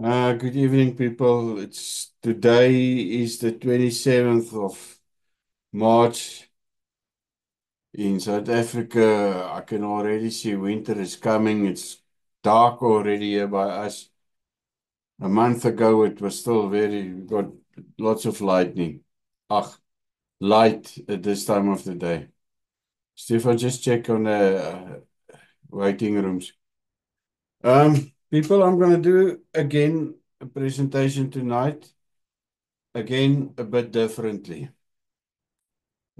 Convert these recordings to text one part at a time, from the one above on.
Good evening, people. It's today is the 27th of March in South Africa. I can already see winter is coming. It's dark already here by us. A month ago, it was still we got lots of lightning. Light at this time of the day. Stefan, just check on the waiting rooms. People, I'm going to do again a presentation tonight. Again, a bit differently.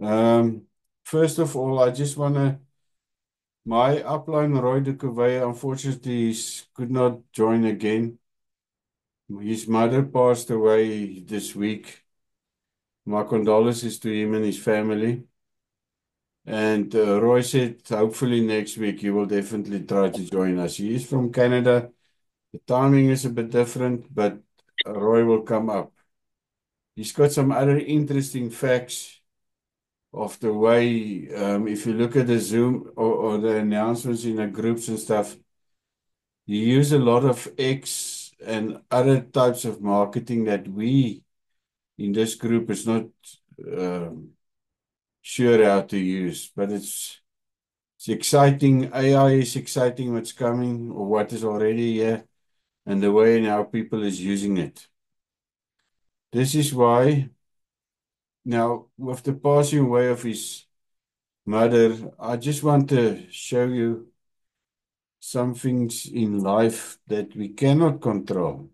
Um, First of all, I just want to, my upline Roy de Kouweia, unfortunately, could not join again. His mother passed away this week. My condolences to him and his family. And Roy said, hopefully next week he will definitely try to join us. He is from Canada. The timing is a bit different, but Roy will come up. He's got some other interesting facts of the way, if you look at the Zoom or the announcements in the groups and stuff, you use a lot of X and other types of marketing that we in this group is not um, sure how to use, but it's exciting. AI is exciting what's coming or what is already here and the way and how people is using it. This is why now with the passing away of his mother, I just want to show you some things in life that we cannot control.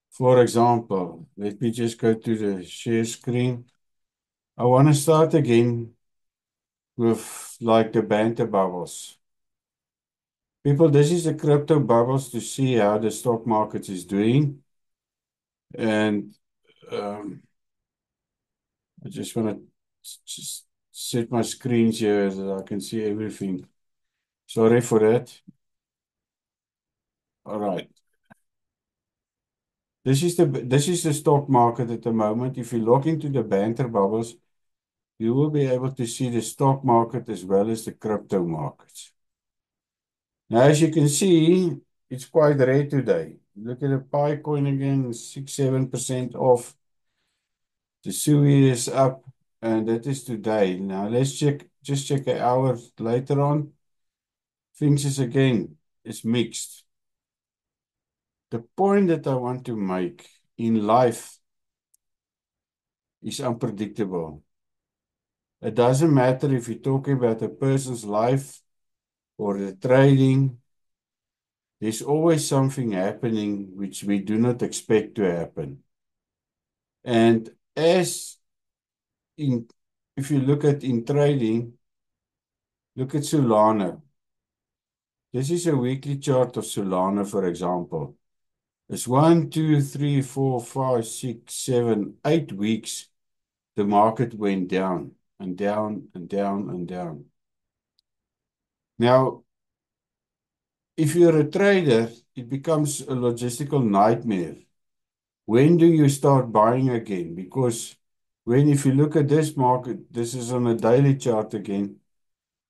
For example, let me just go to the share screen. I want to start again with like the banter bubbles. People, this is the crypto bubbles to see how the stock market is doing. And um, I just want to just set my screens here so that I can see everything. Sorry for that. All right. This is the stock market at the moment. If you log into the banter bubbles, you will be able to see the stock market as well as the crypto markets. Now, as you can see, it's quite rare today. Look at the Pi coin again, 6-7% off. The SUI is up, and that is today. Now, let's just check an hour later on. Things is again, it's mixed. The point that I want to make in life is unpredictable. It doesn't matter if you're talking about a person's life or the trading, there's always something happening which we do not expect to happen. And as in, if you look at in trading, look at Solana. This is a weekly chart of Solana, for example. It's 1, 2, 3, 4, 5, 6, 7, 8 weeks. The market went down and down and down and down. Now, if you're a trader, it becomes a logistical nightmare. When do you start buying again? Because if you look at this market, this is on a daily chart again,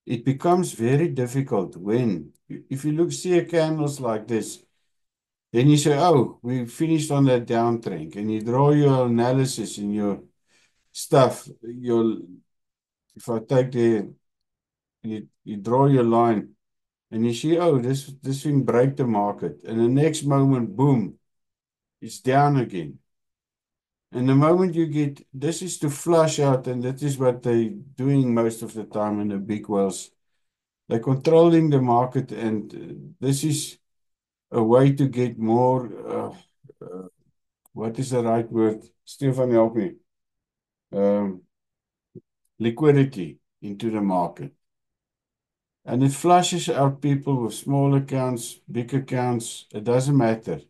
it becomes very difficult if you see a candles like this, then you say, oh, we finished on that downtrend, and you draw your analysis in your stuff. If I take you draw your line, and you see, oh, this thing break the market, and the next moment, boom, it's down again. And the moment you get, this is to flush out, and that is what they're doing most of the time in the big wells. They're controlling the market, and this is a way to get more, what is the right word? Stefan, help me. Um, Liquidity into the market. And it flushes out people with small accounts, big accounts, it doesn't matter.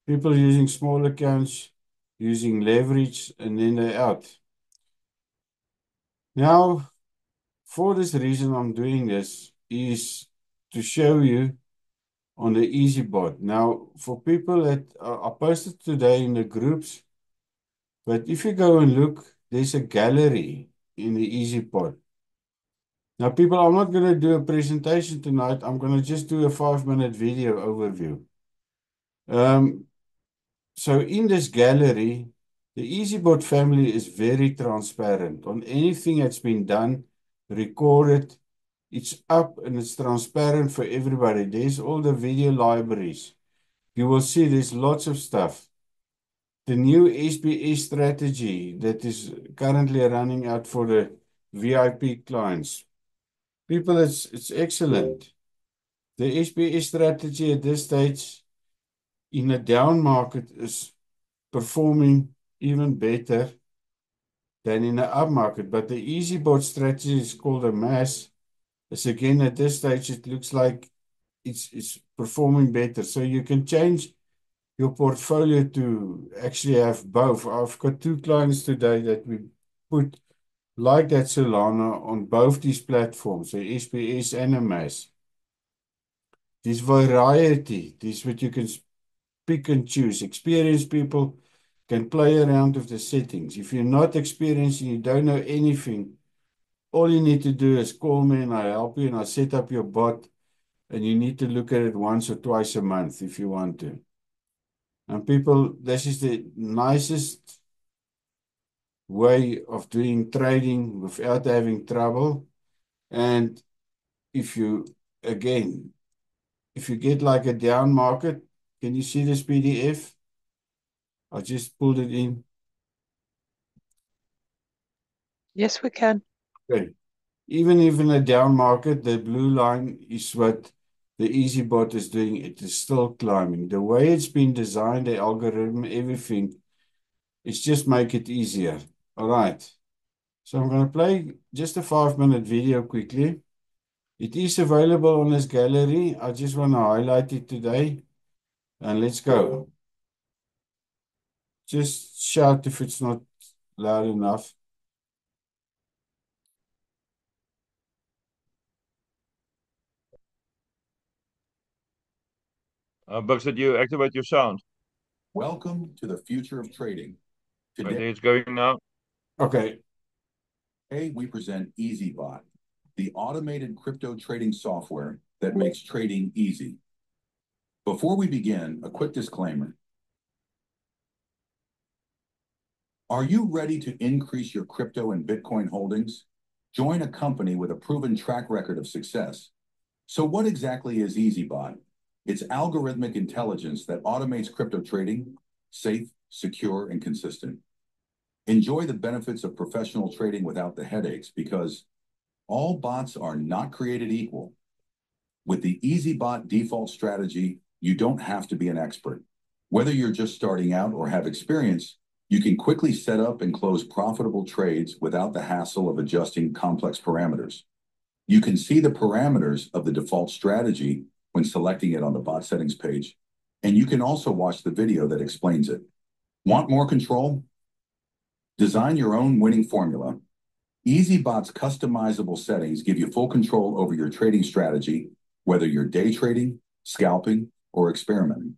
People using small accounts, using leverage, and then they're out. Now, for this reason, I'm doing this is to show you on the EasyBot. Now, for people that I posted today in the groups, but if you go and look, there's a gallery in the EasyBot. Now, people, I'm not going to do a presentation tonight. I'm going to just do a 5-minute video overview. So in this gallery, the EasyBot family is very transparent on anything that's been done, recorded. It's up and it's transparent for everybody. There's all the video libraries. You will see there's lots of stuff. The new SBS strategy that is currently running out for the VIP clients. People, it's excellent. The SBS strategy at this stage in a down market is performing even better than in an up market. But the EasyBot strategy is called a mass. It's again at this stage, it looks like it's performing better. So you can change your portfolio to actually have both. I've got two clients today that we put like that Solana on both these platforms, the SPS and a mass. This variety, this what you can pick and choose. Experienced people can play around with the settings. If you're not experienced and you don't know anything, all you need to do is call me and I help you and I set up your bot and you need to look at it once or twice a month if you want to. And people, this is the nicest way of doing trading without having trouble. And if you, again, if you get like a down market, can you see this PDF? I just pulled it in. Yes, we can. Okay. Even in a down market, the blue line is what the EasyBot is doing. It is still climbing. The way it's been designed, the algorithm, everything, it's just make it easier. All right. So I'm going to play just a 5-minute video quickly. It is available on this gallery. I just want to highlight it today. And let's go. Just shout if it's not loud enough. Bugs, did you activate your sound? Welcome to the future of trading. I Today, think it's going now. Okay. we present EasyBot, the automated crypto trading software that makes trading easy. Before we begin, a quick disclaimer. Are you ready to increase your crypto and Bitcoin holdings? Join a company with a proven track record of success. So what exactly is EasyBot? It's algorithmic intelligence that automates crypto trading, safe, secure, and consistent. Enjoy the benefits of professional trading without the headaches because all bots are not created equal. With the EasyBot default strategy, you don't have to be an expert. Whether you're just starting out or have experience, you can quickly set up and close profitable trades without the hassle of adjusting complex parameters. You can see the parameters of the default strategy when selecting it on the bot settings page, and you can also watch the video that explains it. Want more control? Design your own winning formula. EasyBot's customizable settings give you full control over your trading strategy, whether you're day trading, scalping, or experimenting.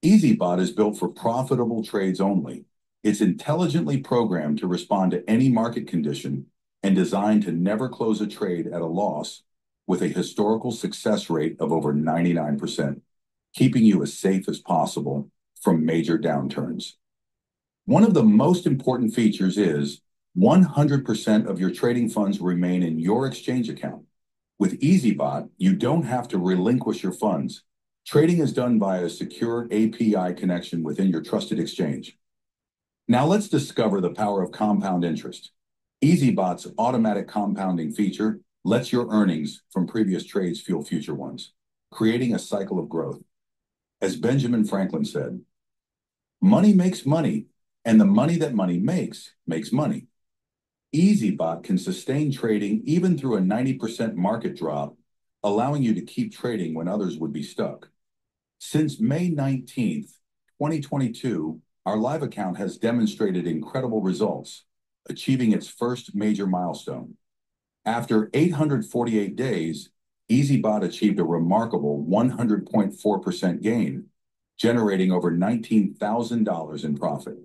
EasyBot is built for profitable trades only. It's intelligently programmed to respond to any market condition and designed to never close a trade at a loss with a historical success rate of over 99%, keeping you as safe as possible from major downturns. One of the most important features is 100% of your trading funds remain in your exchange account. With EasyBot, you don't have to relinquish your funds. Trading is done via a secure API connection within your trusted exchange. Now let's discover the power of compound interest. EasyBot's automatic compounding feature lets your earnings from previous trades fuel future ones, creating a cycle of growth. As Benjamin Franklin said, money makes money, and the money that money makes money. EasyBot can sustain trading even through a 90% market drop, allowing you to keep trading when others would be stuck. Since May 19th, 2022, our live account has demonstrated incredible results, achieving its first major milestone. After 848 days, EasyBot achieved a remarkable 100.4% gain, generating over $19,000 in profit.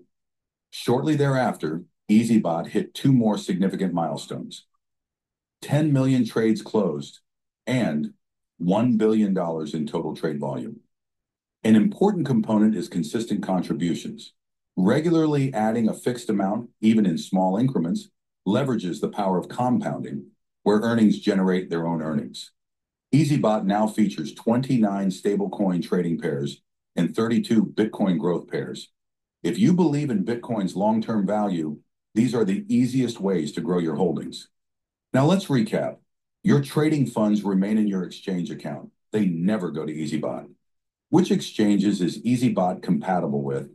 Shortly thereafter, EasyBot hit two more significant milestones: 10 million trades closed and $1 billion in total trade volume. An important component is consistent contributions. Regularly adding a fixed amount, even in small increments, leverages the power of compounding, where earnings generate their own earnings. EasyBot now features 29 stablecoin trading pairs and 32 Bitcoin growth pairs. If you believe in Bitcoin's long-term value, these are the easiest ways to grow your holdings. Now let's recap. Your trading funds remain in your exchange account. They never go to EasyBot. Which exchanges is EasyBot compatible with?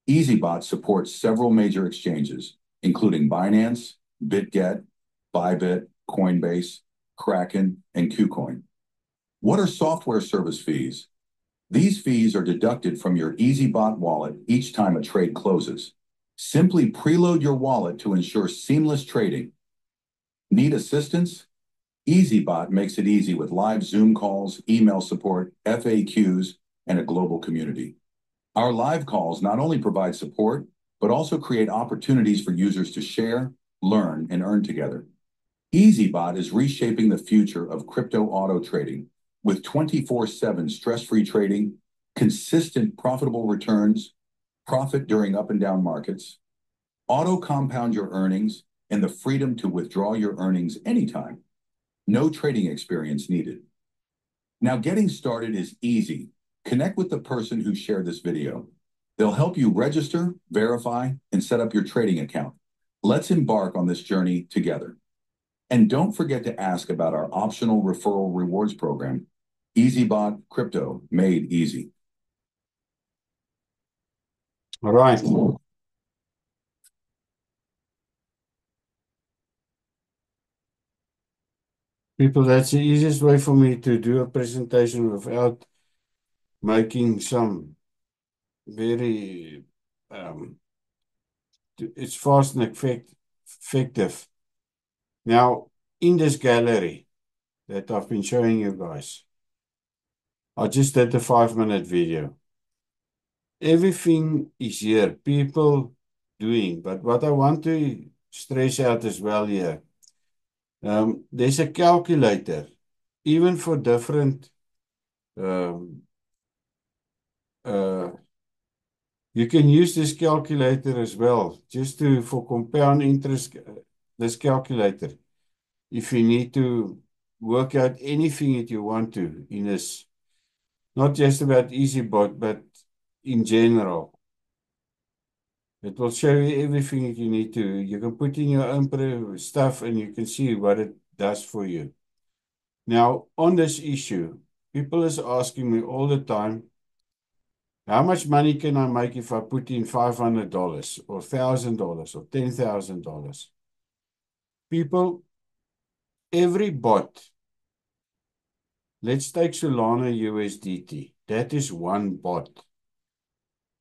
EasyBot supports several major exchanges, including Binance, BitGet, Bybit, Coinbase, Kraken, and KuCoin. What are software service fees? These fees are deducted from your EasyBot wallet each time a trade closes. Simply preload your wallet to ensure seamless trading. Need assistance? EasyBot makes it easy with live Zoom calls, email support, FAQs, and a global community. Our live calls not only provide support, but also create opportunities for users to share, learn, and earn together. EasyBot is reshaping the future of crypto auto trading with 24/7 stress-free trading, consistent profitable returns, profit during up and down markets, auto compound your earnings, and the freedom to withdraw your earnings anytime. No trading experience needed. Now, getting started is easy. Connect with the person who shared this video. They'll help you register, verify, and set up your trading account. Let's embark on this journey together. And don't forget to ask about our optional referral rewards program, EasyBot Crypto Made Easy. All right. People, that's the easiest way for me to do a presentation without making some very, it's fast and effective. Now, in this gallery that I've been showing you guys, I just did a 5-minute video. Everything is here, people doing, but what I want to stress out as well here, there's a calculator, even for different, you can use this calculator as well, just for compound interest, this calculator, if you need to work out anything that you want to in this, not just about EasyBot, but in general. It will show you everything that you need to. You can put in your own stuff and you can see what it does for you. Now, on this issue, people is asking me all the time, how much money can I make if I put in $500 or $1,000 or $10,000? People, every bot, let's take Solana USDT. That is one bot.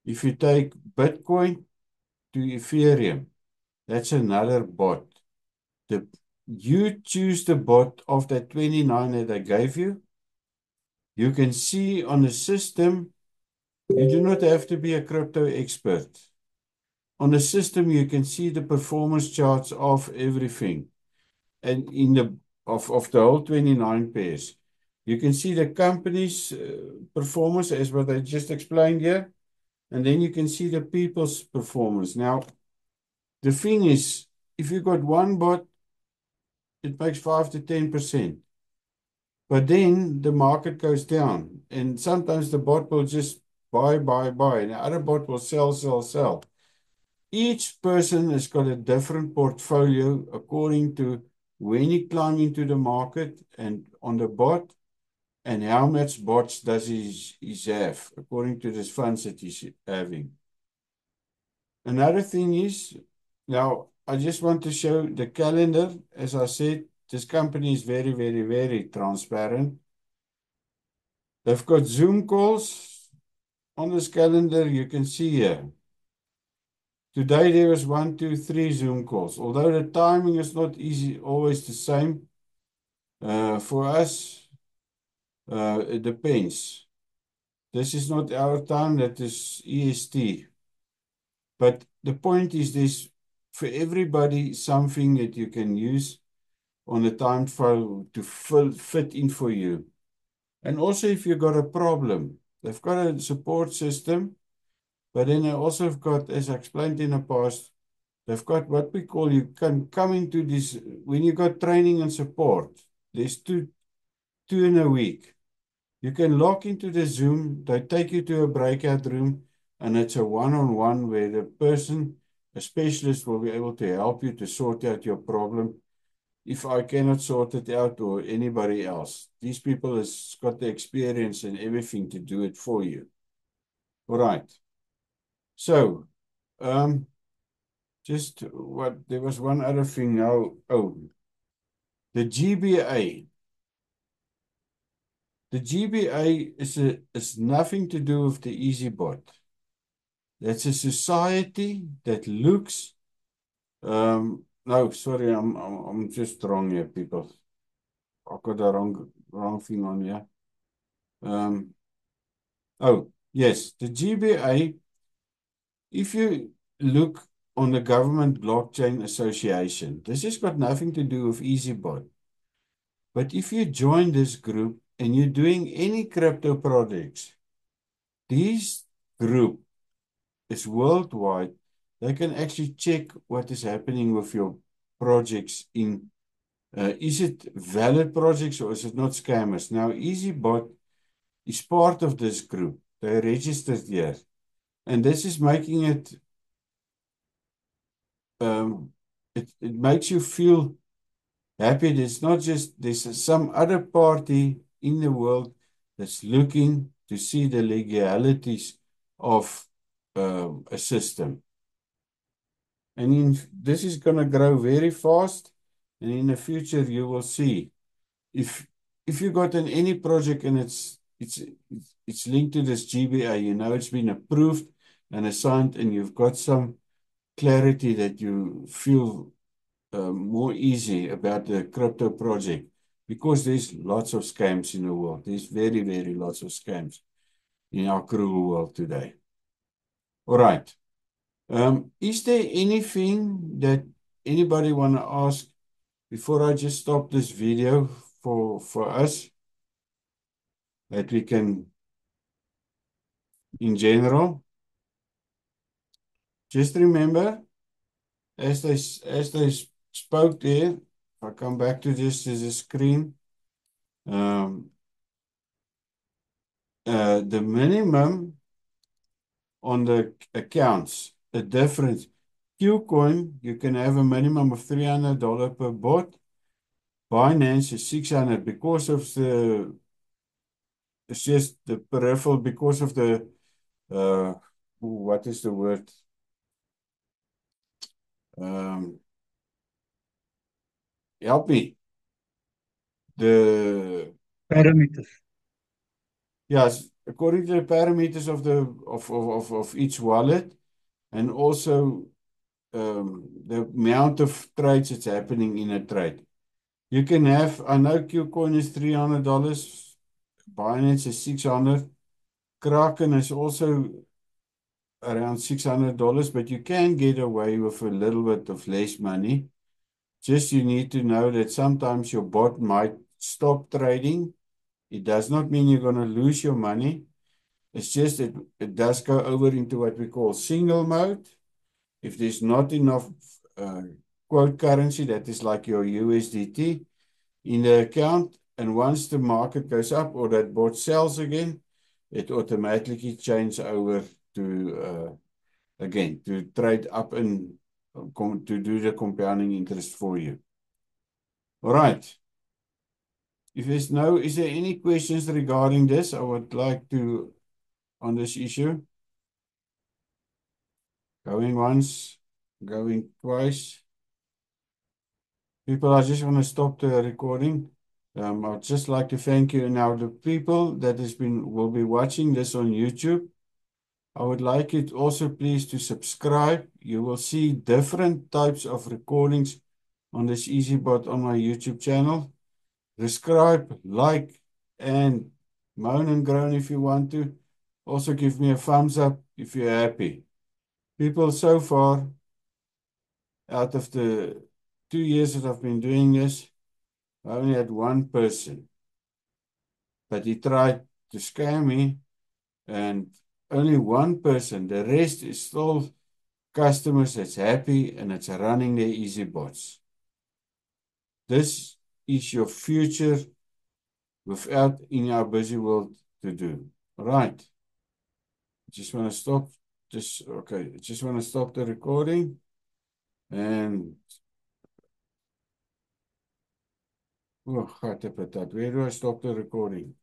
If you take Bitcoin to Ethereum, that's another bot. You choose the bot of that 29 that I gave you. You can see on the system, you do not have to be a crypto expert. On the system, you can see the performance charts of everything. And of the whole 29 pairs. You can see the company's performance as what I just explained here. And then you can see the people's performance. Now, the thing is, if you got one bot, it makes 5 to 10%. But then the market goes down. And sometimes the bot will just buy. And the other bot will sell. Each person has got a different portfolio according to when he climbed into the market and on the bot, and how much bots does he have according to the funds that he's having. Another thing is, now I just want to show the calendar. As I said, this company is very, very, very transparent. They've got Zoom calls on this calendar. You can see here. Today there was 1, 2, 3 Zoom calls. Although the timing is not always the same. For us, it depends. This is not our time, that is EST. But the point is there's for everybody something that you can use on the time file to fit in for you. And also if you got a problem, they've got a support system, but then they also have got, as I explained in the past, they've got what we call, you can come into this, when you got training and support, there's two in a week. You can log into the Zoom, they take you to a breakout room, and it's a one-on-one where the person, a specialist, will be able to help you to sort out your problem. If I cannot sort it out or anybody else, these people has got the experience and everything to do it for you. All right. So, just what, there was one other thing now. Oh, the GBA. The GBA is nothing to do with the EasyBot. That's a society that looks, no, sorry, I'm just wrong here, people. I got the wrong thing on here. Oh, yes, the GBA, if you look on the Government Blockchain Association, this has got nothing to do with EasyBot. But if you join this group and you're doing any crypto projects, this group is worldwide. They can actually check what is happening with your projects in, is it valid projects or is it not scammers? Now, EasyBot is part of this group. They're registered here. And this is making it, it makes you feel happy. It's not just, there's some other party in the world that's looking to see the legalities of a system. And this is going to grow very fast. And in the future, you will see if you got in any project and it's linked to this GBA, you know it's been approved and assigned, and you've got some clarity that you feel more easy about the crypto project, because there's lots of scams in the world. There's very, very lots of scams in our cruel world today. All right. Is there anything that anybody want to ask before I just stop this video for us, that we can, in general, just remember, as they spoke there, if I come back to this as a screen, the minimum on the accounts, the difference. Qcoin, you can have a minimum of $300 per bot. Binance is 600 because of the, it's just the peripheral, because of the, what is the word? Help me. The Parameters. yes, according to the parameters of the of each wallet, and also the amount of trades that's happening in a trade. You can have, I know Qcoin is $300, Binance is 600, Kraken is also around $600, but you can get away with a little bit of less money. Just you need to know that sometimes your bot might stop trading. It does not mean you're going to lose your money. It's just that it does go over into what we call single mode. If there's not enough quote currency, that is like your USDT, in the account, and once the market goes up or that bot sells again, it automatically changes over to, again, to trade up and to do the compounding interest for you. All right. If there's no, is there any questions regarding this? I would like to, on this issue. Going once, going twice. People, I just want to stop the recording. I'd just like to thank you. Now, the people that will be watching this on YouTube, I would like you to also please to subscribe. You will see different types of recordings on this EasyBot on my YouTube channel. Subscribe, like, and moan and groan if you want to. Also give me a thumbs up if you're happy. People, so far, out of the 2 years that I've been doing this, I only had one person, but he tried to scam me and only one person. The rest is still customers that's happy and it's running their EasyBots. This is your future without in our busy world to do. All right. Just want to stop. Okay. Just want to stop the recording. And oh, God, where do I stop the recording?